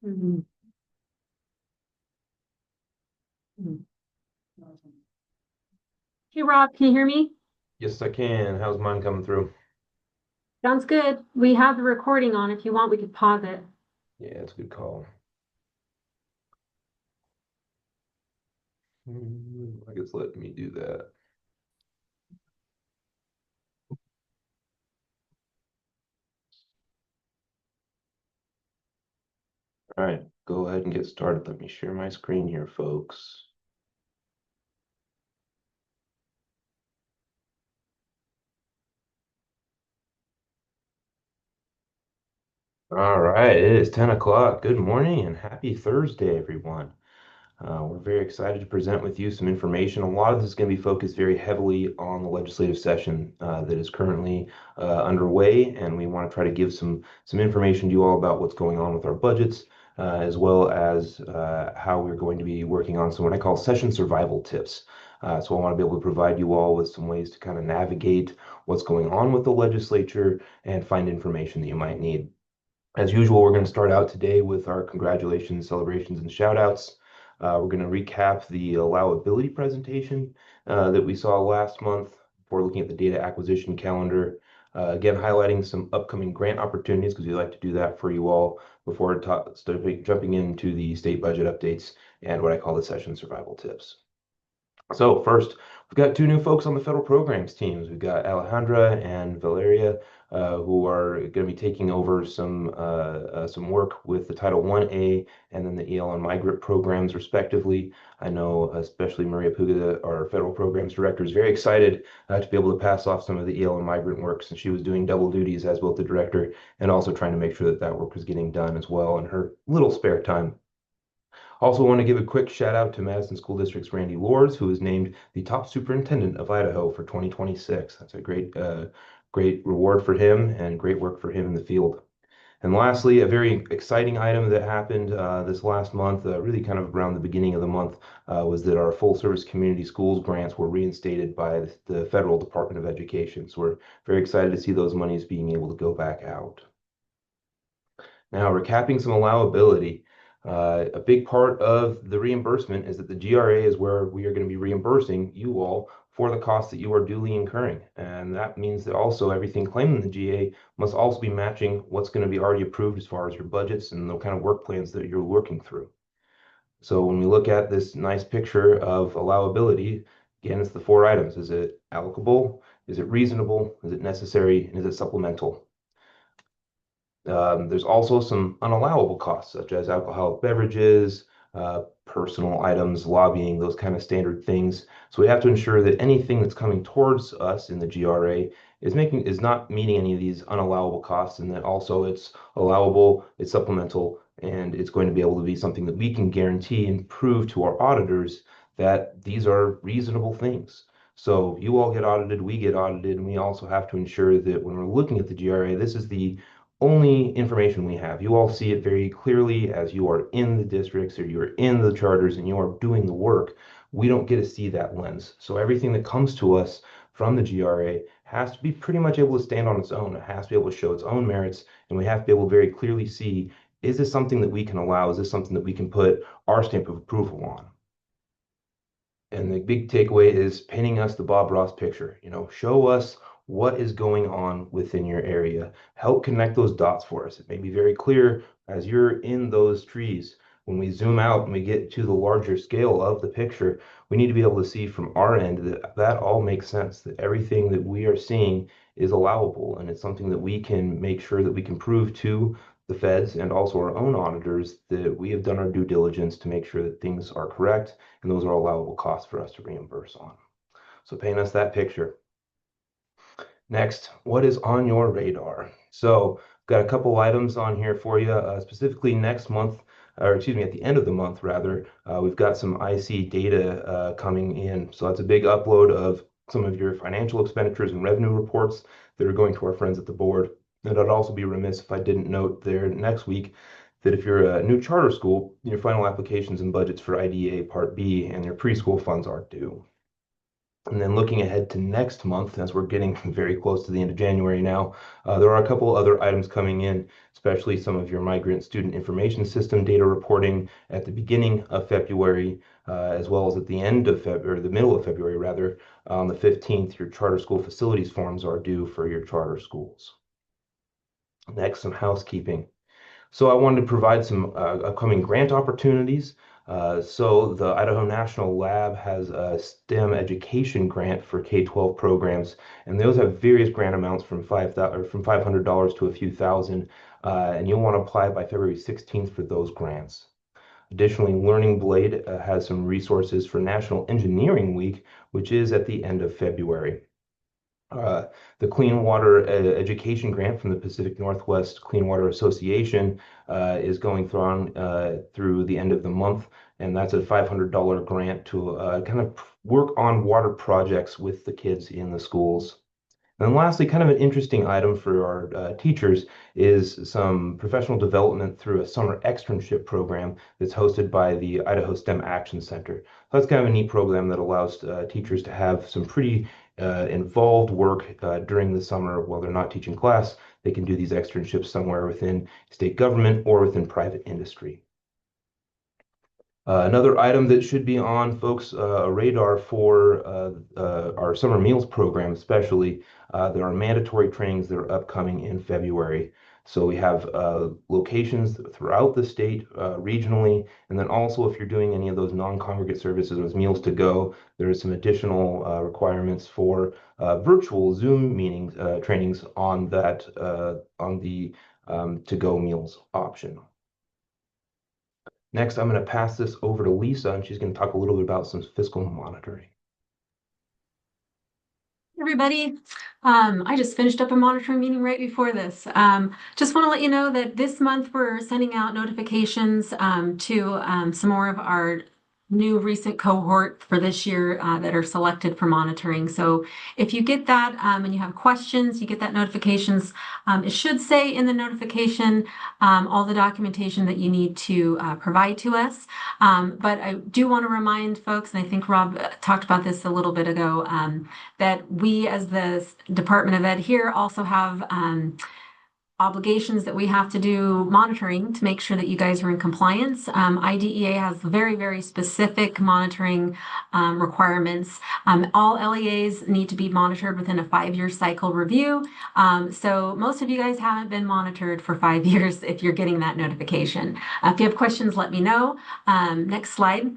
Mhm. Mhm. Hey Rob, can you hear me? Yes, I can. How's mine coming through? Sounds good. We have the recording on. If you want, we could pause it. Yeah, it's a good call. I guess let me do that. All right, go ahead and get started. Let me share my screen here, folks. All right, it is 10 o'clock. Good morning and happy Thursday, everyone. We're very excited to present with you some information. A lot of this is going to be focused very heavily on the legislative session that is currently underway, and we want to try to give some information to you all about what's going on with our budgets, as well as how we're going to be working on some what I call session survival tips. So I want to be able to provide you all with some ways to kind of navigate what's going on with the legislature and find information that you might need. As usual, we're going to start out today with our congratulations, celebrations, and shout outs. We're going to recap the allowability presentation that we saw last month before looking at the data acquisition calendar. Again, highlighting some upcoming grant opportunities because we like to do that for you all before jumping into the state budget updates and what I call the session survival tips. So first, we've got two new folks on the federal programs teams. We've got Alejandra and Valeria, who are going to be taking over some work with the Title 1A and then the EL and migrant programs, respectively. I know especially Maria Puga, our federal programs director, is very excited to be able to pass off some of the EL and migrant work since she was doing double duties as both the director and also trying to make sure that that work was getting done as well in her little spare time. Also want to give a quick shout out to Madison School District's Randy Lords, who was named the top superintendent of Idaho for 2026. That's a great reward for him and great work for him in the field. And lastly, a very exciting item that happened this last month, really kind of around the beginning of the month, was that our full service community schools grants were reinstated by the Federal Department of Education. So we're very excited to see those monies being able to go back out. Now, recapping some allowability. A big part of the reimbursement is that the GRA is where we are going to be reimbursing you all for the costs that you are duly incurring. And that means that also everything claimed in the GA must also be matching what's going to be already approved as far as your budgets and the kind of work plans that you're working through. So when we look at this nice picture of allowability, again, it's the four items. Is it allocable? Is it reasonable? Is it necessary? And is it supplemental? There's also some unallowable costs, such as alcoholic beverages, personal items, lobbying, those kind of standard things. So we have to ensure that anything that's coming towards us in the GRA is not meeting any of these unallowable costs, and that also it's allowable, it's supplemental, and it's going to be able to be something that we can guarantee and prove to our auditors that these are reasonable things. So you all get audited, we get audited, and we also have to ensure that when we're looking at the GRA, this is the only information we have. You all see it very clearly as you are in the districts or you're in the charters and you are doing the work. We don't get to see that lens. So everything that comes to us from the GRA has to be pretty much able to stand on its own. It has to be able to show its own merits, and we have to be able to very clearly see, is this something that we can allow? Is this something that we can put our stamp of approval on? And the big takeaway is painting us the Bob Ross picture. Show us what is going on within your area. Help connect those dots for us. It may be very clear as you're in those trees. When we zoom out and we get to the larger scale of the picture, we need to be able to see from our end that that all makes sense, that everything that we are seeing is allowable, and it's something that we can make sure that we can prove to the feds and also our own auditors that we have done our due diligence to make sure that things are correct and those are allowable costs for us to reimburse on. So paint us that picture. Next, what is on your radar? So got a couple items on here for you, specifically next month, or excuse me, at the end of the month rather, we've got some IC data coming in. So that's a big upload of some of your financial expenditures and revenue reports that are going to our friends at the board. And I'd also be remiss if I didn't note there next week that if you're a new charter school, your final applications and budgets for IDA Part B and your preschool funds are due. And then looking ahead to next month, as we're getting very close to the end of January now, there are a couple other items coming in, especially some of your migrant student information system data reporting at the beginning of February, as well as at the end of February, or the middle of February rather, on the 15th, your charter school facilities forms are due for your charter schools. Next, some housekeeping. So I wanted to provide some upcoming grant opportunities. So the Idaho National Lab has a STEM education grant for K-12 programs, and those have various grant amounts from $500 to a few thousand, and you'll want to apply by February 16th for those grants. Additionally, Learning Blade has some resources for National Engineering Week, which is at the end of February. Uh, the Clean Water Education Grant from the Pacific Northwest Clean Water Association is going through the end of the month, and that's a $500 grant to kind of work on water projects with the kids in the schools. And lastly, kind of an interesting item for our teachers is some professional development through a summer externship program that's hosted by the Idaho STEM Action Center. So that's kind of a neat program that allows teachers to have some pretty involved work during the summer while they're not teaching class. They can do these externships somewhere within state government or within private industry. Another item that should be on folks' radar for our summer meals program, especially, there are mandatory trainings that are upcoming in February. So we have locations throughout the state, regionally, and then also if you're doing any of those non-congregate services, those meals to go, there is some additional requirements for virtual Zoom meetings, trainings on that on the to-go meals option. Next, I'm going to pass this over to Lisa, and she's going to talk a little bit about some fiscal monitoring. Everybody, I just finished up a monitoring meeting right before this. Just want to let you know that this month we're sending out notifications to some more of our new recent cohort for this year that are selected for monitoring. So if you get that and you have questions, you get that notifications. It should say in the notification all the documentation that you need to provide to us. But I do want to remind folks, and I think Rob talked about this a little bit ago, that we as the Department of Ed here also have obligations that we have to do monitoring to make sure that you guys are in compliance. IDEA has very, very specific monitoring requirements. All LEAs need to be monitored within a 5-year cycle review. So most of you guys haven't been monitored for 5 years if you're getting that notification. If you have questions, let me know. Next slide.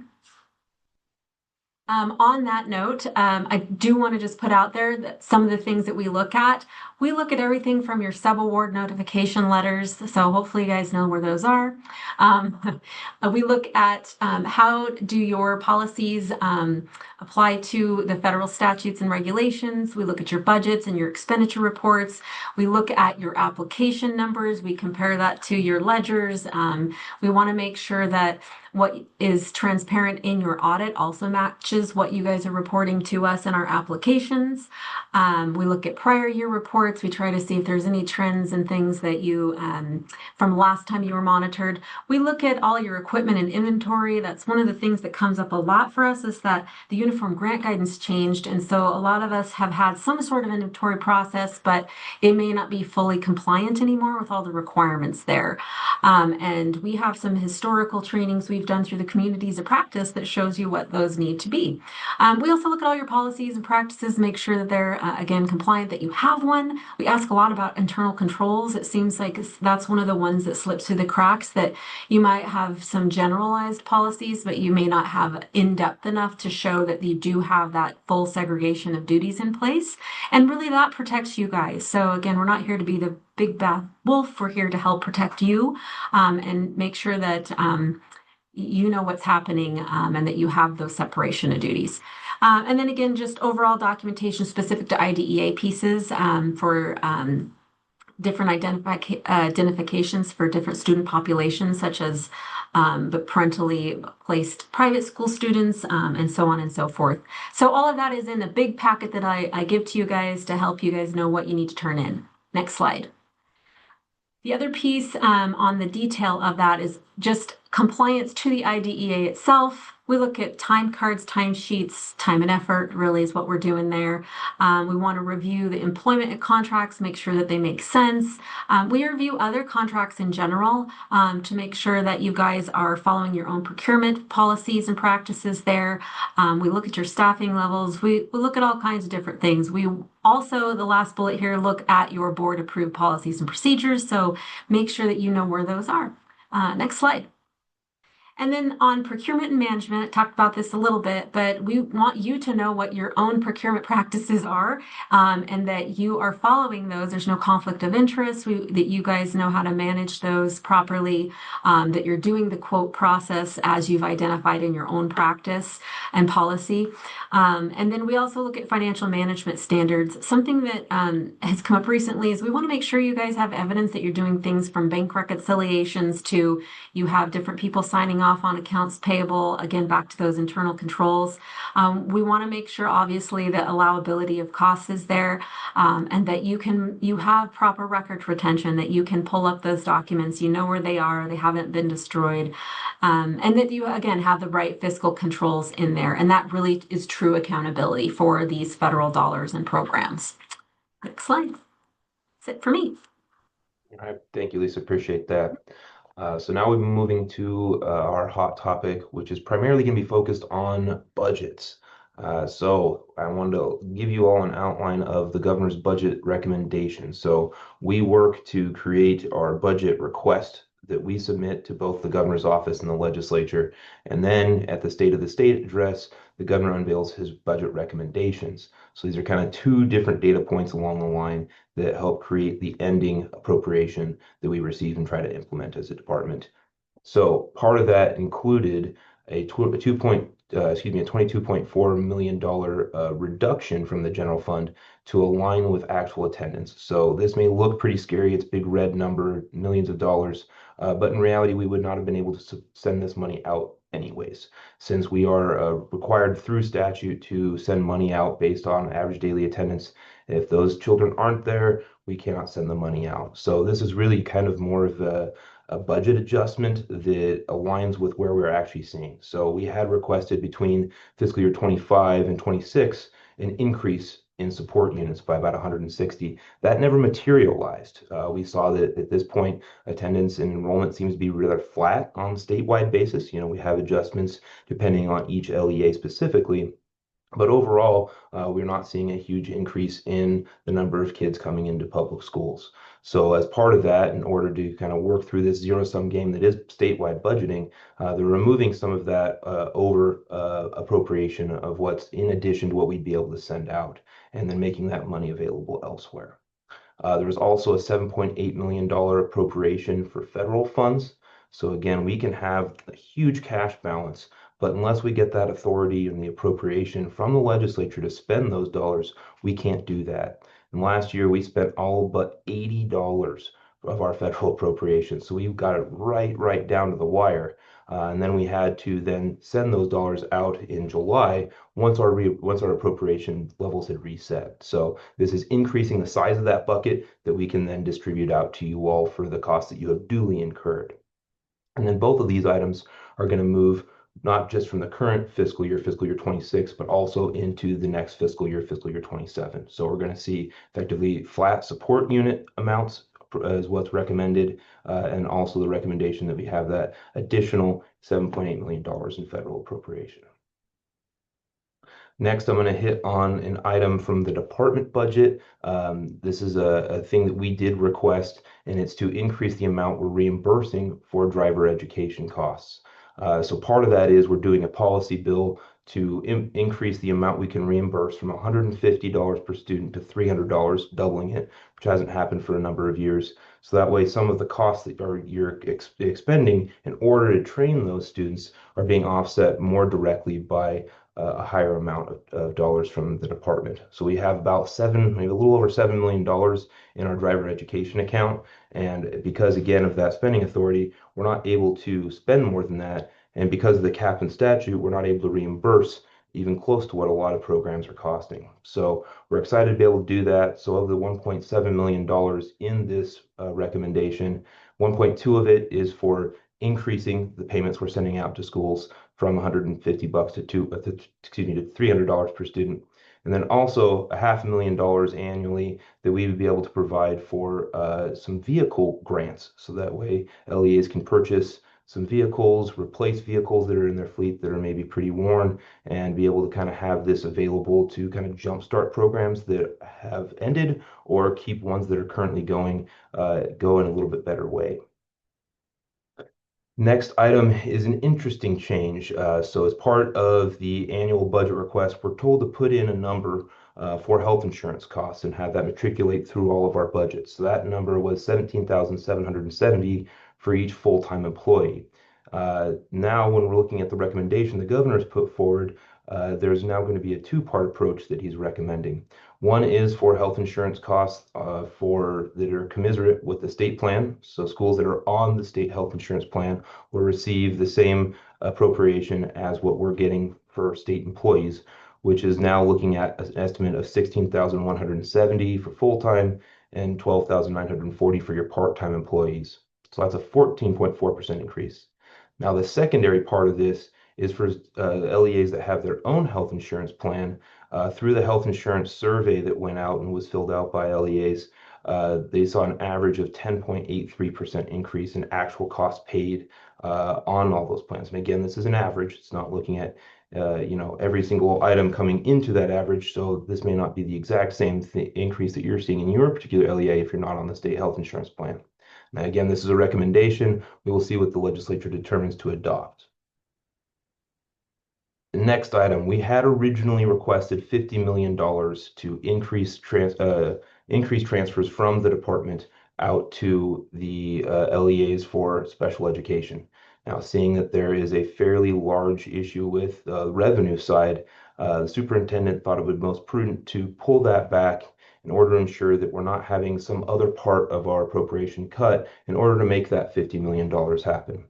On that note, I do want to just put out there that some of the things that we look at everything from your subaward notification letters. So hopefully you guys know where those are. We look at how do your policies apply to the federal statutes and regulations. We look at your budgets and your expenditure reports. We look at your application numbers. We compare that to your ledgers. We want to make sure that what is transparent in your audit also matches what you guys are reporting to us in our applications. We look at prior year reports. We try to see if there's any trends and things that you, from last time you were monitored. We look at all your equipment and inventory. That's one of the things that comes up a lot for us is that the uniform grant guidance changed. And so a lot of us have had some sort of inventory process, but it may not be fully compliant anymore with all the requirements there. And we have some historical trainings we've done through the communities of practice that shows you what those need to be. We also look at all your policies and practices, make sure that they're, again, compliant, that you have one. We ask a lot about internal controls. It seems like that's one of the ones that slips through the cracks, that you might have some generalized policies, but you may not have in-depth enough to show that you do have that full segregation of duties in place. And really that protects you guys. So again, we're not here to be the big bad wolf. We're here to help protect you and make sure that you know what's happening and that you have those separation of duties. And then again, just overall documentation specific to IDEA pieces for different identifications for different student populations, such as but parentally placed private school students and so on and so forth. So all of that is in a big packet that I give to you guys to help you guys know what you need to turn in. Next slide. The other piece on the detail of that is just compliance to the IDEA itself. We look at time cards, time sheets, time and effort really is what we're doing there. We want to review the employment contracts, make sure that they make sense. We review other contracts in general to make sure that you guys are following your own procurement policies and practices there. We look at your staffing levels. We look at all kinds of different things. We also, the last bullet here, look at your board approved policies and procedures. So make sure that you know where those are. Next slide. And then on procurement and management, I talked about this a little bit, but we want you to know what your own procurement practices are and that you are following those. There's no conflict of interest, that you guys know how to manage those properly, that you're doing the quote process as you've identified in your own practice and policy. And then we also look at financial management standards. Something that has come up recently is we want to make sure you guys have evidence that you're doing things from bank reconciliations to you have different people signing off on accounts payable, again, back to those internal controls. We want to make sure, obviously, that allowability of costs is there and that you have proper record retention, that you can pull up those documents, you know where they are, they haven't been destroyed, and that you, again, have the right fiscal controls in there. And that really is true accountability for these federal dollars and programs. Next slide. That's it for me. All right, thank you, Lisa. Appreciate that. So now we're moving to our hot topic, which is primarily going to be focused on budgets. So I wanted to give you all an outline of the governor's budget recommendations. So we work to create our budget request that we submit to both the governor's office and the legislature. And then at the State of the State address, the governor unveils his budget recommendations. So these are kind of two different data points along the line that help create the ending appropriation that we receive and try to implement as a department. So part of that included a $22.4 million reduction from the general fund to align with actual attendance. So this may look pretty scary. It's a big red number, millions of dollars, but in reality, we would not have been able to send this money out anyways, since we are required through statute to send money out based on average daily attendance. If those children aren't there, we cannot send the money out. So this is really kind of more of a budget adjustment that aligns with where we're actually seeing. So we had requested between fiscal year 25 and 26 an increase in support units by about 160. That never materialized. We saw that at this point, attendance and enrollment seems to be rather flat on a statewide basis. You know, we have adjustments depending on each LEA specifically. But overall, we're not seeing a huge increase in the number of kids coming into public schools. So as part of that, in order to kind of work through this zero-sum game that is statewide budgeting, they're removing some of that over appropriation of what's in addition to what we'd be able to send out, and then making that money available elsewhere. There was also a $7.8 million appropriation for federal funds. So again, we can have a huge cash balance, but unless we get that authority and the appropriation from the legislature to spend those dollars, we can't do that. And last year, we spent all but $80 of our federal appropriations. So we've got it right down to the wire. And then we had to then send those dollars out in July once our appropriation levels had reset. So this is increasing the size of that bucket that we can then distribute out to you all for the costs that you have duly incurred. And then both of these items are going to move not just from the current fiscal year 26, but also into the next fiscal year 27. So we're going to see effectively flat support unit amounts as what's recommended, and also the recommendation that we have that additional $7.8 million in federal appropriation. Next, I'm going to hit on an item from the department budget. This is a thing that we did request, and it's to increase the amount we're reimbursing for driver education costs. So part of that is we're doing a policy bill to increase the amount we can reimburse from $150 per student to $300, doubling it, which hasn't happened for a number of years. So that way, some of the costs that you're expending in order to train those students are being offset more directly by a higher amount of dollars from the department. So we have about maybe a little over $7 million in our driver education account. And because, again, of that spending authority, we're not able to spend more than that. And because of the cap and statute, we're not able to reimburse even close to what a lot of programs are costing. So we're excited to be able to do that. So of the $1.7 million in this recommendation, 1.2 of it is for increasing the payments we're sending out to schools from $150 to $300 per student. And then also a $500,000 annually that we would be able to provide for some vehicle grants. So that way LEAs can purchase some vehicles, replace vehicles that are in their fleet that are maybe pretty worn, and be able to kind of have this available to kind of jumpstart programs that have ended or keep ones that are currently go in a little bit better way. Next item is an interesting change. So as part of the annual budget request, we're told to put in a number for health insurance costs and have that matriculate through all of our budgets. So that number was 17,770 for each full-time employee. Now, when we're looking at the recommendation the governor's put forward, there's now going to be a two-part approach that he's recommending. One is for health insurance costs that are commensurate with the state plan. So schools that are on the state health insurance plan will receive the same appropriation as what we're getting for state employees, which is now looking at an estimate of 16,170 for full-time and 12,940 for your part-time employees. So that's a 14.4% increase. Now, the secondary part of this is for LEAs that have their own health insurance plan. Through the health insurance survey that went out and was filled out by LEAs, they saw an average of 10.83% increase in actual costs paid on all those plans. And again, this is an average. It's not looking at every single item coming into that average. So this may not be the exact same increase that you're seeing in your particular LEA if you're not on the state health insurance plan. Now, again, this is a recommendation. We will see what the legislature determines to adopt. The next item, we had originally requested $50 million to increase transfers from the department out to the LEAs for special education. Now, seeing that there is a fairly large issue with the revenue side, the superintendent thought it would be most prudent to pull that back in order to ensure that we're not having some other part of our appropriation cut in order to make that $50 million happen.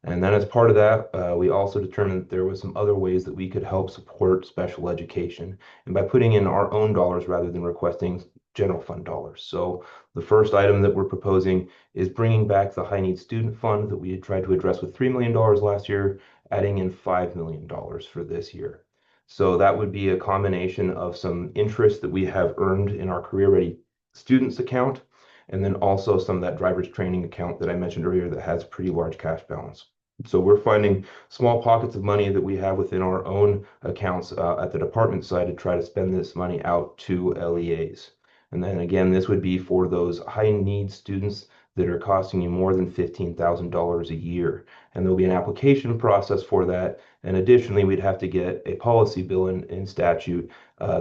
And then as part of that, we also determined that there was some other ways that we could help support special education, and by putting in our own dollars rather than requesting general fund dollars. So the first item that we're proposing is bringing back the high needs student fund that we had tried to address with $3 million last year, adding in $5 million for this year. So that would be a combination of some interest that we have earned in our career ready students account, and then also some of that driver's training account that I mentioned earlier that has pretty large cash balance. So we're finding small pockets of money that we have within our own accounts at the department side to try to spend this money out to LEAs. And then again, this would be for those high need students that are costing you more than $15,000 a year. And there'll be an application process for that. And additionally, we'd have to get a policy bill in statute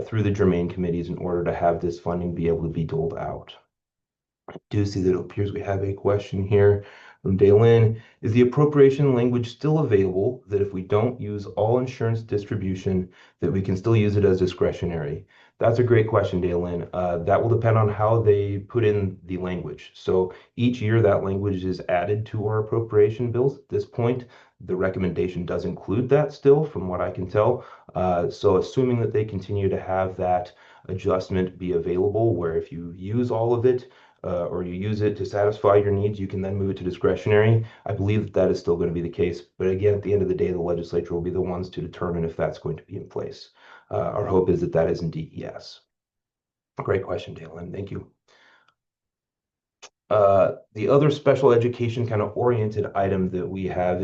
through the germane committees in order to have this funding be able to be doled out. I do see that it appears we have a question here from Daylin. Is the appropriation language still available that if we don't use all insurance distribution, that we can still use it as discretionary? That's a great question, Daylin. That will depend on how they put in the language. So each year that language is added to our appropriation bills. At this point, the recommendation does include that still, from what I can tell. So assuming that they continue to have that adjustment be available, where if you use all of it, or you use it to satisfy your needs, you can then move it to discretionary. I believe that that is still going to be the case. But again, at the end of the day, the legislature will be the ones to determine if that's going to be in place. Our hope is that that is indeed yes. Great question, Dalen. Thank you. The other special education kind of oriented item that we have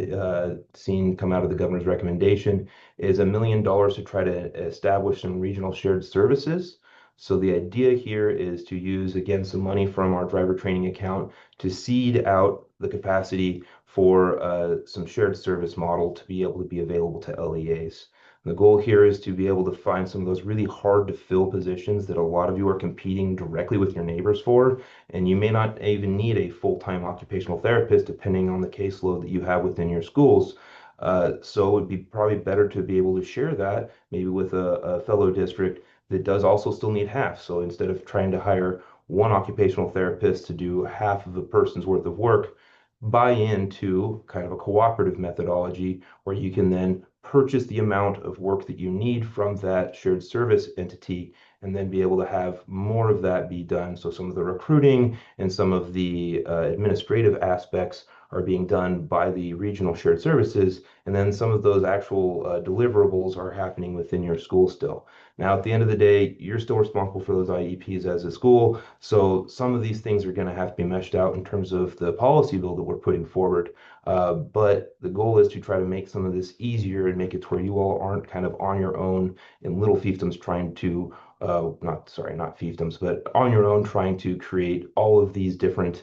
seen come out of the governor's recommendation is $1 million to try to establish some regional shared services. So the idea here is to use, again, some money from our driver training account to seed out the capacity for some shared service model to be able to be available to LEAs. And the goal here is to be able to find some of those really hard to fill positions that a lot of you are competing directly with your neighbors for, and you may not even need a full-time occupational therapist depending on the caseload that you have within your schools. So it would be probably better to be able to share that maybe with a fellow district that does also still need half. So instead of trying to hire one occupational therapist to do half of a person's worth of work, buy into kind of a cooperative methodology where you can then purchase the amount of work that you need from that shared service entity and then be able to have more of that be done. So some of the recruiting and some of the administrative aspects are being done by the regional shared services, and then some of those actual deliverables are happening within your school still. Now, at the end of the day, you're still responsible for those IEPs as a school, so some of these things are going to have to be meshed out in terms of the policy bill that we're putting forward. But the goal is to try to make some of this easier and make it to where you all aren't kind of on your own in little fiefdoms trying to, not fiefdoms, but on your own trying to create all of these different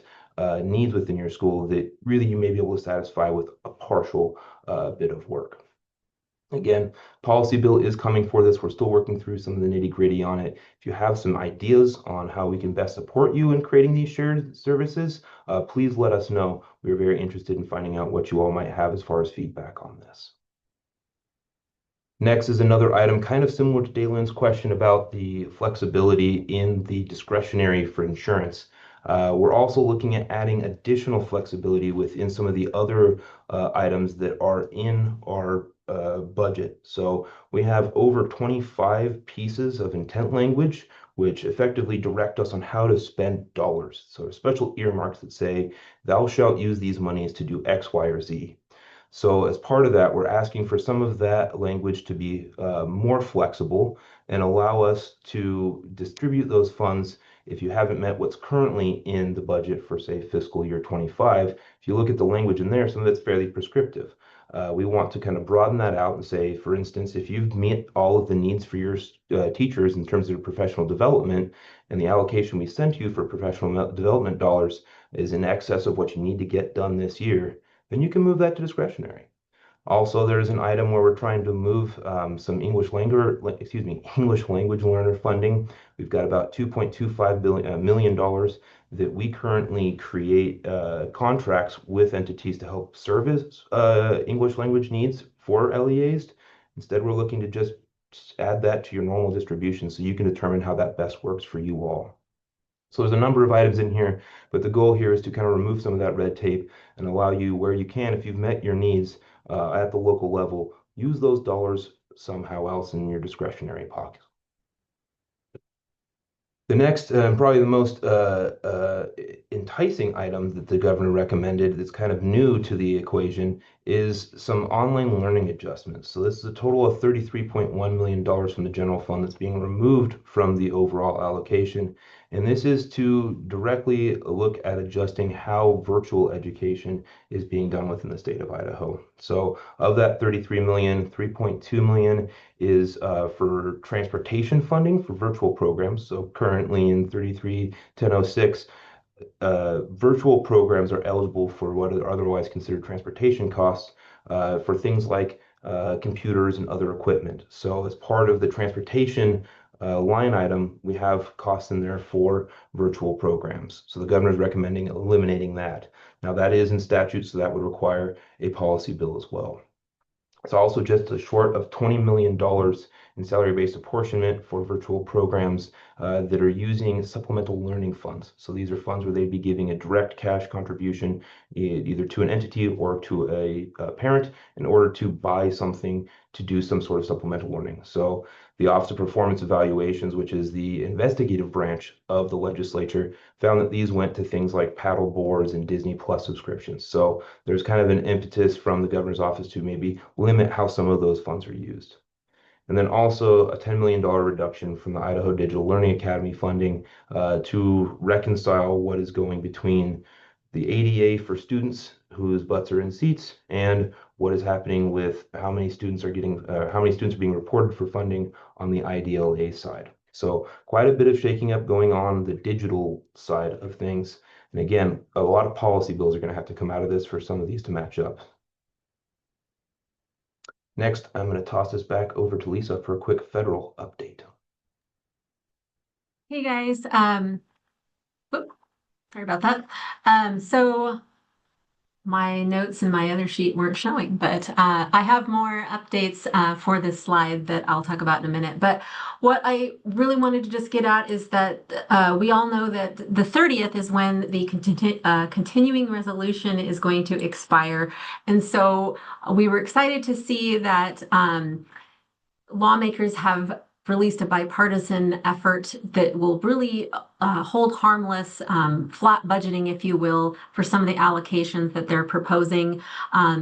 needs within your school that really you may be able to satisfy with a partial bit of work. Again, policy bill is coming for this. We're still working through some of the nitty-gritty on it. If you have some ideas on how we can best support you in creating these shared services, please let us know. We're very interested in finding out what you all might have as far as feedback on this. Next is another item kind of similar to Dalen's question about the flexibility in the discretionary for insurance. We're also looking at adding additional flexibility within some of the other items that are in our budget. So we have over 25 pieces of intent language, which effectively direct us on how to spend dollars. So special earmarks that say, thou shalt use these monies to do X, Y, or Z. So as part of that, we're asking for some of that language to be more flexible and allow us to distribute those funds if you haven't met what's currently in the budget for, say, fiscal year 25. If you look at the language in there, some of it's fairly prescriptive. We want to kind of broaden that out and say, for instance, if you've met all of the needs for your teachers in terms of professional development, and the allocation we sent you for professional development dollars is in excess of what you need to get done this year, then you can move that to discretionary. Also, there's an item where we're trying to move some English language learner funding. We've got about $2.25 million that we currently create contracts with entities to help service English language needs for LEAs. Instead, we're looking to just add that to your normal distribution so you can determine how that best works for you all. So there's a number of items in here, but the goal here is to kind of remove some of that red tape and allow you, where you can, if you've met your needs at the local level, use those dollars somehow else in your discretionary pocket. The next, probably the most enticing item that the governor recommended that's kind of new to the equation is some online learning adjustments. So this is a total of $33.1 million from the general fund that's being removed from the overall allocation. And this is to directly look at adjusting how virtual education is being done within the state of Idaho. So of that 33 million, 3.2 million is for transportation funding for virtual programs. So currently in 33-1006, virtual programs are eligible for what are otherwise considered transportation costs for things like computers and other equipment. So as part of the transportation line item, we have costs in there for virtual programs. So the governor is recommending eliminating that. Now that is in statute, so that would require a policy bill as well. It's also just a short of $20 million in salary-based apportionment for virtual programs that are using supplemental learning funds. So these are funds where they'd be giving a direct cash contribution either to an entity or to a parent in order to buy something to do some sort of supplemental learning. So the Office of Performance Evaluations, which is the investigative branch of the legislature, found that these went to things like paddle boards and Disney Plus subscriptions. So there's kind of an impetus from the governor's office to maybe limit how some of those funds are used. And then also a $10 million reduction from the Idaho Digital Learning Academy funding to reconcile what is going between the ADA for students whose butts are in seats and what is happening with how many students are being reported for funding on the IDLA side. So quite a bit of shaking up going on the digital side of things. And again, a lot of policy bills are going to have to come out of this for some of these to match up. Next, I'm going to toss this back over to Lisa for a quick federal update. Hey guys, sorry about that. So my notes in my other sheet weren't showing, but I have more updates for this slide that I'll talk about in a minute. But what I really wanted to just get at is that we all know that the 30th is when the continuing resolution is going to expire. And so we were excited to see that lawmakers have released a bipartisan effort that will really hold harmless, flat budgeting, if you will, for some of the allocations that they're proposing.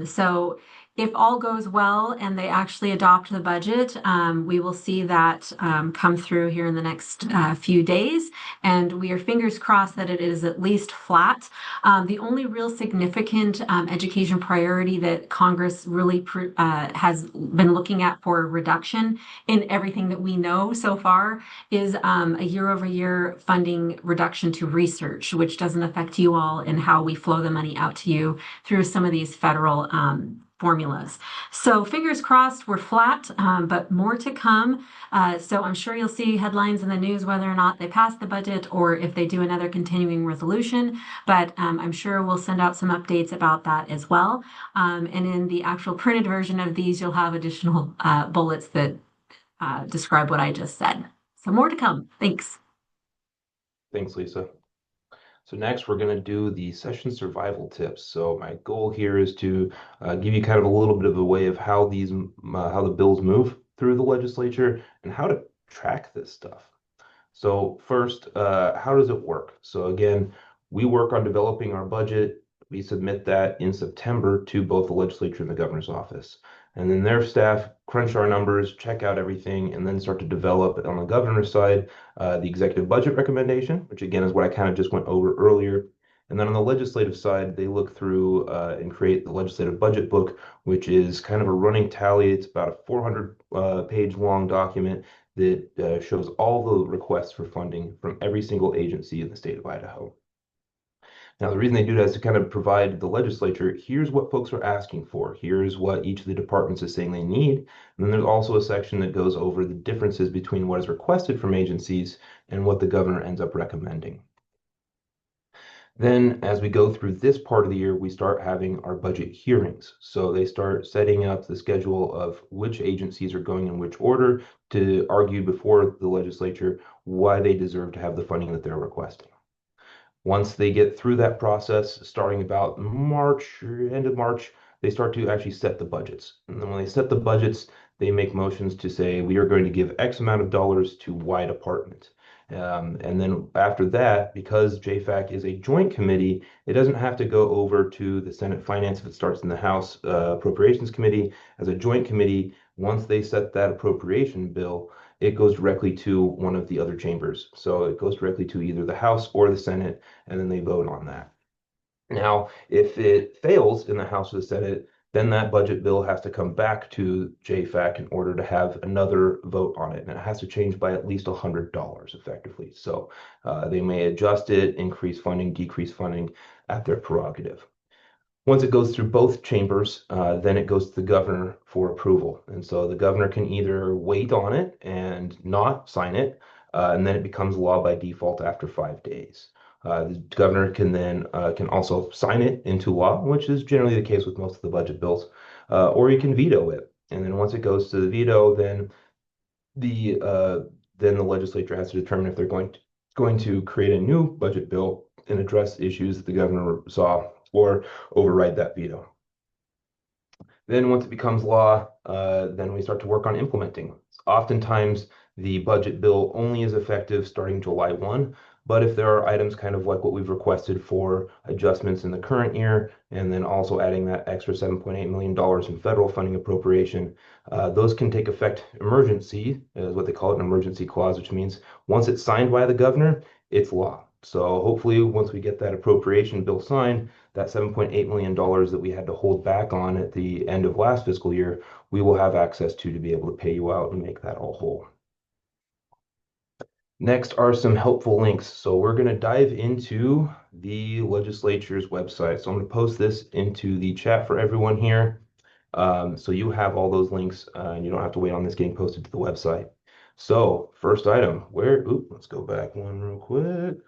So if all goes well and they actually adopt the budget, we will see that come through here in the next few days. And we are fingers crossed that it is at least flat. The only real significant education priority that Congress really has been looking at for reduction in everything that we know so far is a year-over-year funding reduction to research, which doesn't affect you all in how we flow the money out to you through some of these federal formulas. So fingers crossed, we're flat, but more to come. So I'm sure you'll see headlines in the news whether or not they pass the budget or if they do another continuing resolution. But I'm sure we'll send out some updates about that as well. And in the actual printed version of these, you'll have additional bullets that describe what I just said. So more to come. Thanks. Thanks, Lisa. So next, we're going to do the session survival tips. So my goal here is to give you kind of a little bit of a way of how how the bills move through the legislature and how to track this stuff. So first, how does it work? So again, we work on developing our budget. We submit that in September to both the legislature and the governor's office. And then their staff crunch our numbers, check out everything, and then start to develop on the governor's side the executive budget recommendation, which again is what I kind of just went over earlier. And then on the legislative side, they look through and create the legislative budget book, which is kind of a running tally. It's about a 400 page long document that shows all the requests for funding from every single agency in the state of Idaho. Now, the reason they do that is to kind of provide the legislature, here's what folks are asking for. Here's what each of the departments is saying they need. And then there's also a section that goes over the differences between what is requested from agencies and what the governor ends up recommending. Then as we go through this part of the year, we start having our budget hearings. So they start setting up the schedule of which agencies are going in which order to argue before the legislature why they deserve to have the funding that they're requesting. Once they get through that process, starting about March or end of March, they start to actually set the budgets. And then when they set the budgets, they make motions to say, we are going to give X amount of dollars to Y department. And then after that, because JFAC is a joint committee, it doesn't have to go over to the Senate Finance if it starts in the House Appropriations Committee. As a joint committee, once they set that appropriation bill, it goes directly to one of the other chambers. So it goes directly to either the House or the Senate, and then they vote on that. Now, if it fails in the House or the Senate, then that budget bill has to come back to JFAC in order to have another vote on it. And it has to change by at least $100 effectively. So they may adjust it, increase funding, decrease funding at their prerogative. Once it goes through both chambers, then it goes to the governor for approval. And so the governor can either wait on it and not sign it, and then it becomes law by default after 5 days. The governor can then can also sign it into law, which is generally the case with most of the budget bills, or he can veto it. And then once it goes to the veto, then the legislature has to determine if they're going to create a new budget bill and address issues that the governor saw or override that veto. Then once it becomes law, then we start to work on implementing. Oftentimes, the budget bill only is effective starting July 1, but if there are items kind of like what we've requested for adjustments in the current year, and then also adding that extra $7.8 million in federal funding appropriation, those can take effect emergency, is what they call it, an emergency clause, which means once it's signed by the governor, it's law. So hopefully once we get that appropriation bill signed, that $7.8 million that we had to hold back on at the end of last fiscal year, we will have access to be able to pay you out and make that all whole. Next are some helpful links. So we're going to dive into the legislature's website. So I'm going to post this into the chat for everyone here. So you have all those links and you don't have to wait on this getting posted to the website. So first item, let's go back one real quick.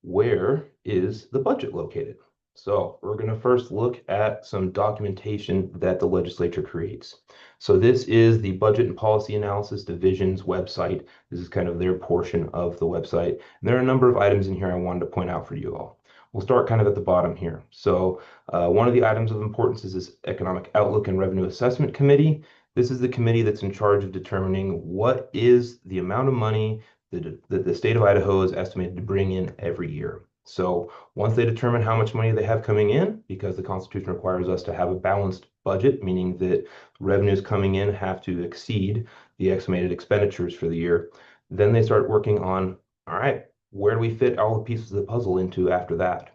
Where is the budget located? So we're going to first look at some documentation that the legislature creates. So this is the Budget and Policy Analysis Division's website. This is kind of their portion of the website. And there are a number of items in here I wanted to point out for you all. We'll start kind of at the bottom here. So one of the items of importance is this Economic Outlook and Revenue Assessment Committee. This is the committee that's in charge of determining what is the amount of money that the state of Idaho is estimated to bring in every year. So once they determine how much money they have coming in, because the Constitution requires us to have a balanced budget, meaning that revenues coming in have to exceed the estimated expenditures for the year, then they start working on, all right, where do we fit all the pieces of the puzzle into after that?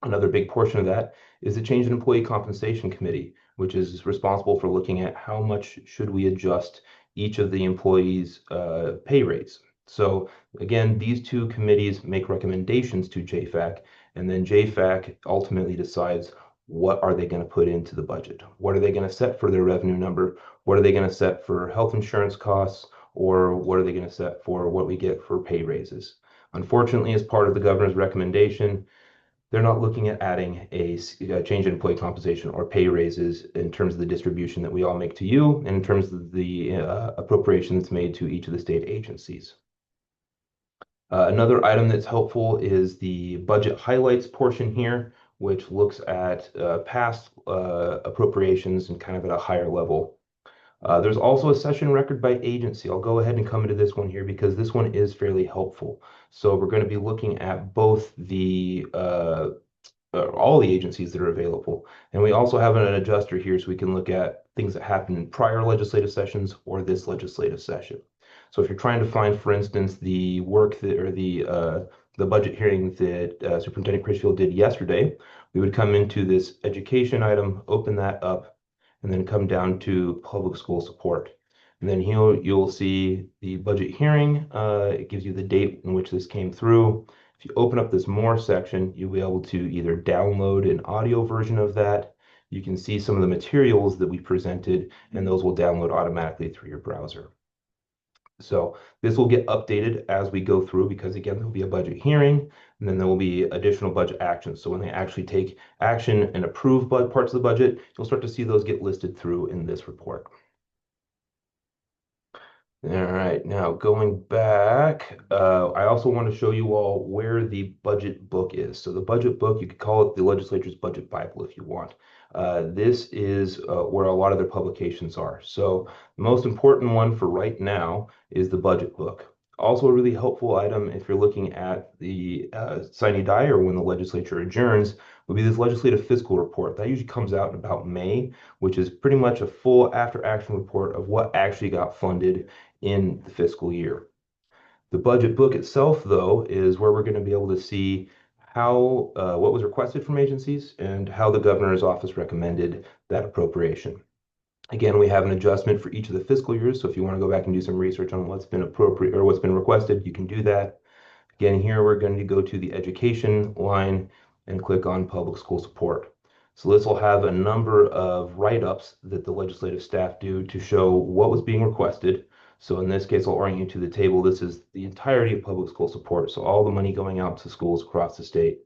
Another big portion of that is the Change in Employee Compensation Committee, which is responsible for looking at how much should we adjust each of the employees' pay rates. So again, these two committees make recommendations to JFAC, and then JFAC ultimately decides what are they going to put into the budget? What are they going to set for their revenue number? What are they going to set for health insurance costs? Or what are they going to set for what we get for pay raises? Unfortunately, as part of the governor's recommendation, they're not looking at adding a change in employee compensation or pay raises in terms of the distribution that we all make to you and in terms of the appropriation that's made to each of the state agencies. Another item that's helpful is the budget highlights portion here, which looks at past appropriations and kind of at a higher level. There's also a session record by agency. I'll go ahead and come into this one here because this one is fairly helpful. So we're going to be looking at both the all the agencies that are available. And we also have an adjuster here so we can look at things that happened in prior legislative sessions or this legislative session. So if you're trying to find, for instance, the work that or the budget hearing that Superintendent Critchfield did yesterday, we would come into this education item, open that up, and then come down to public school support. And then here you'll see the budget hearing. It gives you the date in which this came through. If you open up this more section, you'll be able to either download an audio version of that. You can see some of the materials that we presented, and those will download automatically through your browser. So this will get updated as we go through because again, there'll be a budget hearing and then there will be additional budget actions. So when they actually take action and approve parts of the budget, you'll start to see those get listed through in this report. All right, now going back, I also want to show you all where the budget book is. So the budget book, you could call it the legislature's budget Bible if you want. This is where a lot of their publications are. So the most important one for right now is the budget book. Also a really helpful item if you're looking at the sine die or when the legislature adjourns would be this legislative fiscal report. That usually comes out in about May, which is pretty much a full after action report of what actually got funded in the fiscal year. The budget book itself, though, is where we're going to be able to see how what was requested from agencies and how the governor's office recommended that appropriation. Again, we have an adjustment for each of the fiscal years. So if you want to go back and do some research on what's been appropriate or what's been requested, you can do that. Again, here we're going to go to the education line and click on public school support. So this will have a number of write-ups that the legislative staff do to show what was being requested. So in this case, I'll orient you to the table. This is the entirety of public school support. So all the money going out to schools across the state.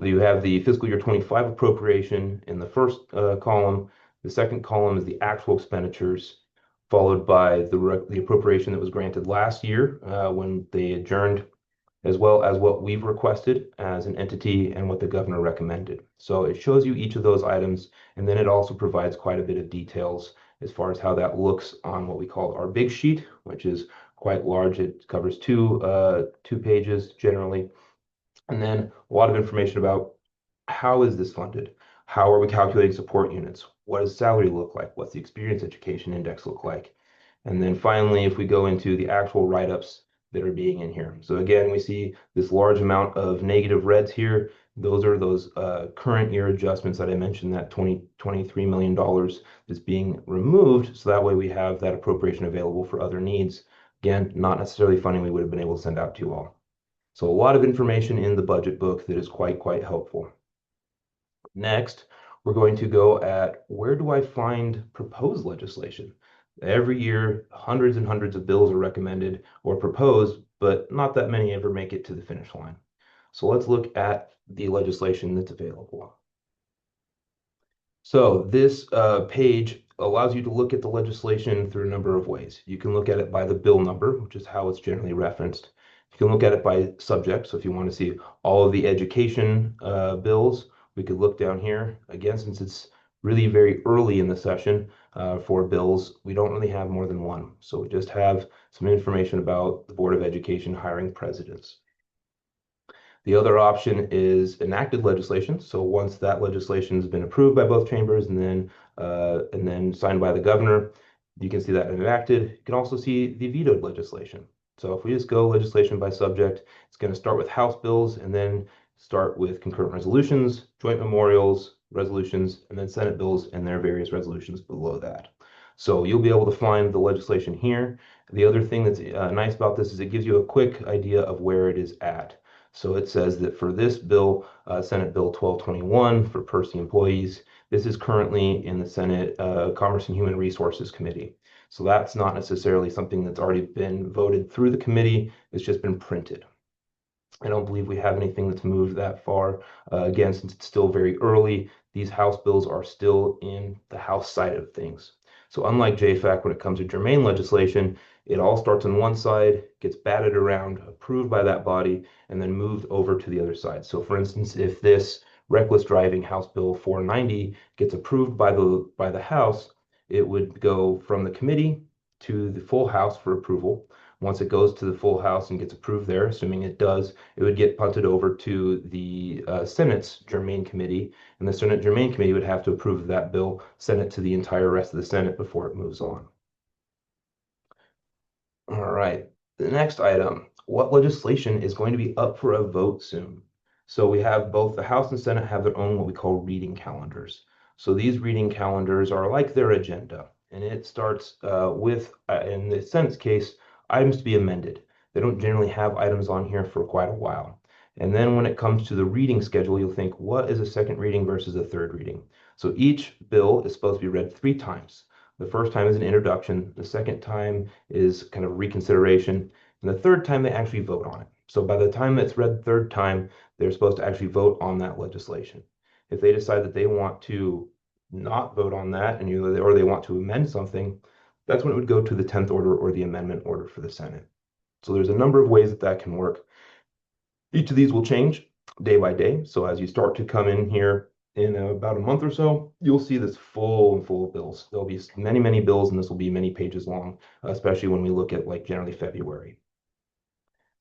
You have the fiscal year 25 appropriation in the first column. The second column is the actual expenditures, followed by the appropriation that was granted last year when they adjourned, as well as what we've requested as an entity and what the governor recommended. So it shows you each of those items, and then it also provides quite a bit of details as far as how that looks on what we call our big sheet, which is quite large. It covers two pages generally, and then a lot of information about how is this funded? How are we calculating support units? What does salary look like? What's the experience education index look like? And then finally, if we go into the actual write-ups that are being in here. So again, we see this large amount of negative reds here. Those are those current year adjustments that I mentioned, that $23 million is being removed. So that way we have that appropriation available for other needs. Again, not necessarily funding we would have been able to send out to you all. So a lot of information in the budget book that is quite helpful. Next, we're going to go at where do I find proposed legislation? Every year, hundreds and hundreds of bills are recommended or proposed, but not that many ever make it to the finish line. So let's look at the legislation that's available. So this page allows you to look at the legislation through a number of ways. You can look at it by the bill number, which is how it's generally referenced. You can look at it by subject. So if you want to see all of the education bills, we could look down here. Again, since it's really very early in the session for bills, we don't really have more than one. So we just have some information about the Board of Education hiring presidents. The other option is enacted legislation. So once that legislation has been approved by both chambers and then signed by the governor, you can see that enacted. You can also see the vetoed legislation. So if we just go legislation by subject, it's going to start with House bills and then start with concurrent resolutions, joint memorials, resolutions, and then Senate bills and their various resolutions below that. So you'll be able to find the legislation here. The other thing that's nice about this is it gives you a quick idea of where it is at. So it says that for this bill, Senate Bill 1221 for PERC employees, this is currently in the Senate Commerce and Human Resources Committee. So that's not necessarily something that's already been voted through the committee. It's just been printed. I don't believe we have anything that's moved that far. Again, since it's still very early, these House bills are still in the House side of things. So unlike JFAC, when it comes to germane legislation, it all starts on one side, gets batted around, approved by that body, and then moved over to the other side. So for instance, if this reckless driving House Bill 490 gets approved by the House, it would go from the committee to the full House for approval. Once it goes to the full House and gets approved there, assuming it does, it would get punted over to the Senate's Germane Committee, and the Senate Germane Committee would have to approve that bill, send it to the entire rest of the Senate before it moves on. All right, the next item, what legislation is going to be up for a vote soon? So we have both the House and Senate have their own what we call reading calendars. So these reading calendars are like their agenda, and it starts with, in the Senate's case, items to be amended. They don't generally have items on here for quite a while. And then when it comes to the reading schedule, you'll think, what is a second reading versus a third reading? So each bill is supposed to be read 3 times. The first time is an introduction. The second time is kind of reconsideration. And the third time they actually vote on it. So by the time it's read the third time, they're supposed to actually vote on that legislation. If they decide that they want to not vote on that or they want to amend something, that's when it would go to the 10th order or the amendment order for the Senate. So there's a number of ways that that can work. Each of these will change day by day. So as you start to come in here in about a month or so, you'll see this full and full of bills. There'll be many, many bills, and this will be many pages long, especially when we look at like generally February.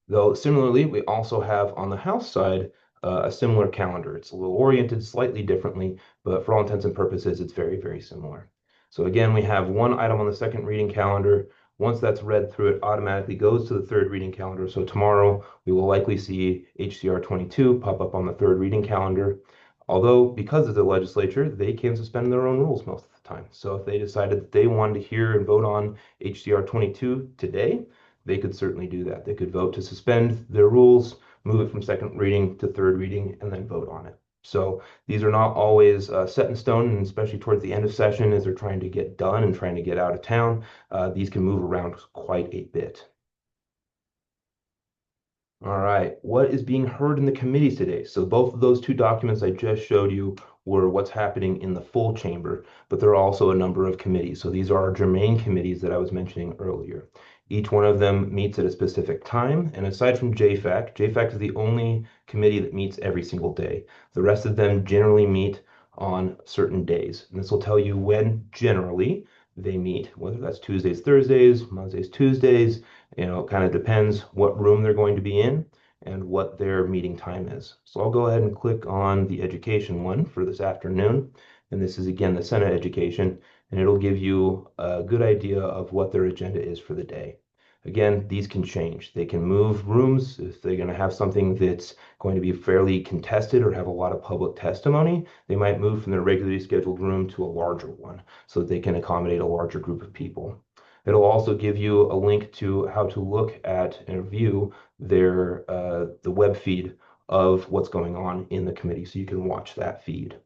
Though similarly, we also have on the House side a similar calendar. It's a little oriented slightly differently, but for all intents and purposes, it's very, very similar. So again, we have one item on the second reading calendar. Once that's read through, it automatically goes to the third reading calendar. So tomorrow, we will likely see HCR 22 pop up on the third reading calendar. Although, because of the legislature, they can suspend their own rules most of the time. So if they decided that they wanted to hear and vote on HCR 22 today, they could certainly do that. They could vote to suspend their rules, move it from second reading to third reading, and then vote on it. So these are not always set in stone, and especially towards the end of session as they're trying to get done and trying to get out of town, these can move around quite a bit. All right, what is being heard in the committees today? So both of those two documents I just showed you were what's happening in the full chamber, but there are also a number of committees. So these are our germane committees that I was mentioning earlier. Each one of them meets at a specific time, and aside from JFAC, JFAC is the only committee that meets every single day. The rest of them generally meet on certain days, and this will tell you when generally they meet, whether that's Tuesdays, Thursdays, Mondays, Tuesdays, it kind of depends what room they're going to be in and what their meeting time is. So I'll go ahead and click on the education one for this afternoon. And this is again the Senate education, and it'll give you a good idea of what their agenda is for the day. Again, these can change. They can move rooms if they're going to have something that's going to be fairly contested or have a lot of public testimony. They might move from their regularly scheduled room to a larger one so that they can accommodate a larger group of people. It'll also give you a link to how to look at and view the web feed of what's going on in the committee, so you can watch that feed.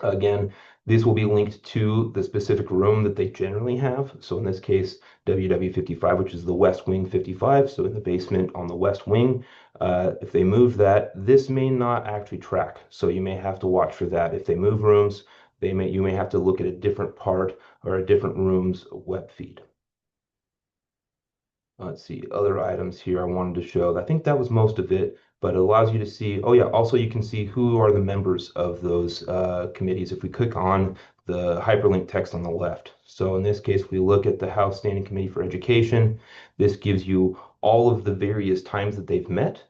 Again, these will be linked to the specific room that they generally have. So in this case, WW55, which is the West Wing 55, so in the basement on the West Wing. If they move that, this may not actually track. So you may have to watch for that. If they move rooms, you may have to look at a different part or a different room's web feed. Let's see, other items here I wanted to show. I think that was most of it, but it allows you to see, oh yeah, also you can see who are the members of those committees if we click on the hyperlink text on the left. So in this case, we look at the House Standing Committee for Education. This gives you all of the various times that they've met,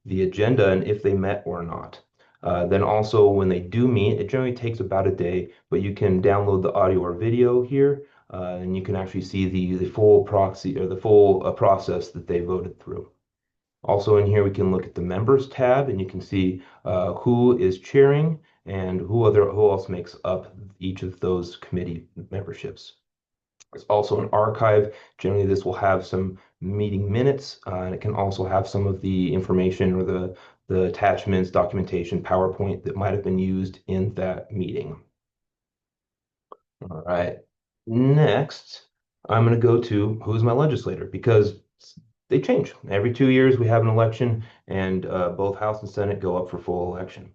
the agenda, and if they met or not. Then also when they do meet, it generally takes about a day, but you can download the audio or video here and you can actually see the full proxy or the full process that they voted through. Also in here, we can look at the members tab and you can see who is chairing and who else makes up each of those committee memberships. There's also an archive. Generally, this will have some meeting minutes, and it can also have some of the information or the attachments, documentation, PowerPoint that might have been used in that meeting. All right. Next, I'm going to go to who's my legislator because they change. Every 2 years, we have an election, and both House and Senate go up for full election.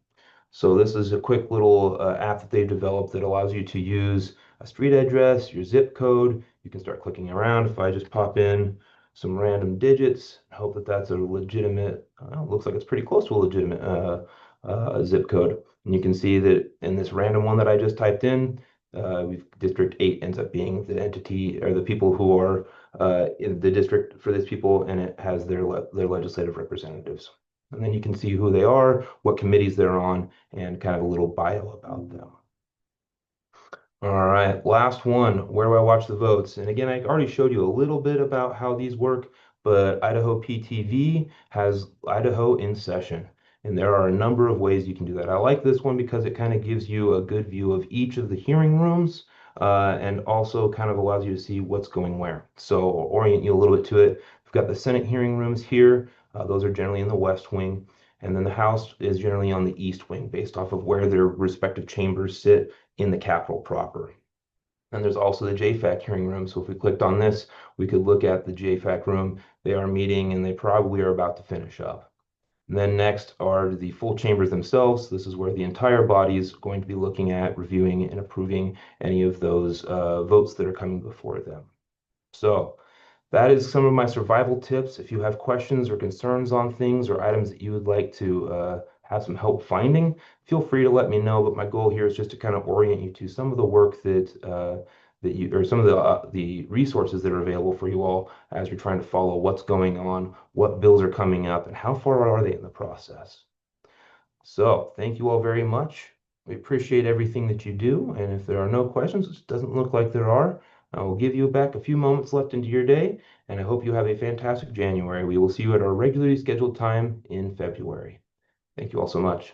So this is a quick little app that they've developed that allows you to use a street address, your zip code. You can start clicking around. If I just pop in some random digits, hope that that's a legitimate, looks like it's pretty close to a legitimate zip code. And you can see that in this random one that I just typed in, we've District 8 ends up being the entity or the people who are in the district for these people, and it has their legislative representatives. And then you can see who they are, what committees they're on, and kind of a little bio about them. All right, last one. Where do I watch the votes? And again, I already showed you a little bit about how these work, but Idaho PTV has Idaho in session. And there are a number of ways you can do that. I like this one because it kind of gives you a good view of each of the hearing rooms and also kind of allows you to see what's going where. So orient you a little bit to it. We've got the Senate hearing rooms here. Those are generally in the West Wing. And then the House is generally on the East Wing based off of where their respective chambers sit in the Capitol proper. And there's also the JFAC hearing room. So if we clicked on this, we could look at the JFAC room. They are meeting and they probably are about to finish up. And then next are the full chambers themselves. This is where the entire body is going to be looking at, reviewing, and approving any of those votes that are coming before them. So that is some of my survival tips. If you have questions or concerns on things or items that you would like to have some help finding, feel free to let me know. But my goal here is just to kind of orient you to some of the work that you or some of the resources that are available for you all as you're trying to follow what's going on, what bills are coming up, and how far are they in the process. So thank you all very much. We appreciate everything that you do. And if there are no questions, which doesn't look like there are, I will give you back a few moments left into your day. And I hope you have a fantastic January. We will see you at our regularly scheduled time in February. Thank you all so much.